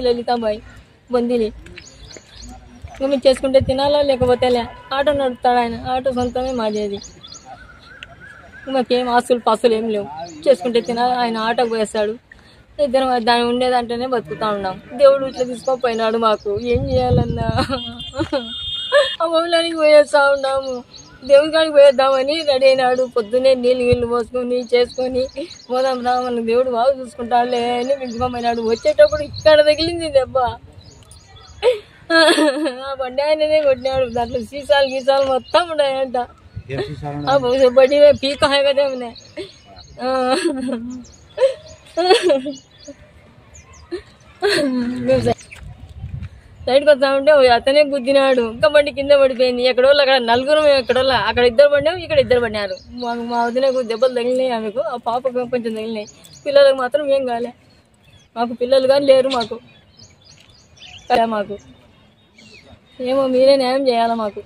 లలితాబాయి బొందిలి. మేము చేసుకుంటే తినాలా లేకపోతే ఆటో నడుపుతాడు ఆయన. ఆటో సొంతమే మాది. అది మాకేం ఆస్తులు పాస్తులు ఏం లేవు. చేసుకుంటే తినాలి. ఆయన ఆటోకి పోయేస్తాడు. ఇద్దరం దాన్ని ఉండేదంటేనే బతుకుతా ఉన్నాం. దేవుడు ఇట్లా తీసుకోపోయినాడు. మాకు ఏం చేయాలన్నా ఆ మౌలానికి పోయేస్తా ఉన్నాము. దేవుని కాడికి పోయేద్దామని రెడీ అయినాడు. పొద్దున్నే నీళ్ళు పోసుకొని చేసుకొని పోదాం రా, మన దేవుడు బాగా చూసుకుంటాడులే అని పిలుచుకోపోయినాడు. వచ్చేటప్పుడు ఇక్కడ తగిలింది దెబ్బ. ఆ బండి ఆయననే కొట్టినాడు. దాంట్లో గీసాలు మొత్తం ఉన్నాయంట. बड़ी पी कहा కదా हमने సైడ్కి వస్తా ఉంటే అతనే గుద్దినాడు. ఇంకా బండి కింద పడిపోయింది. ఎక్కడోళ్ళు అక్కడ నలుగురు, ఎక్కడోళ్ళు అక్కడ ఇద్దరు పడినాం, ఇక్కడ ఇద్దరు పడినారు. మా వదినకు దెబ్బలు తగిలినాయి. ఆమెకు ఆ పాపకు కొంచెం తగిలినాయి. పిల్లలకు మాత్రం ఏం కాలే. మాకు పిల్లలు కానీ లేరు. మాకు ఏమో మీరే న్యాయం చేయాలా మాకు.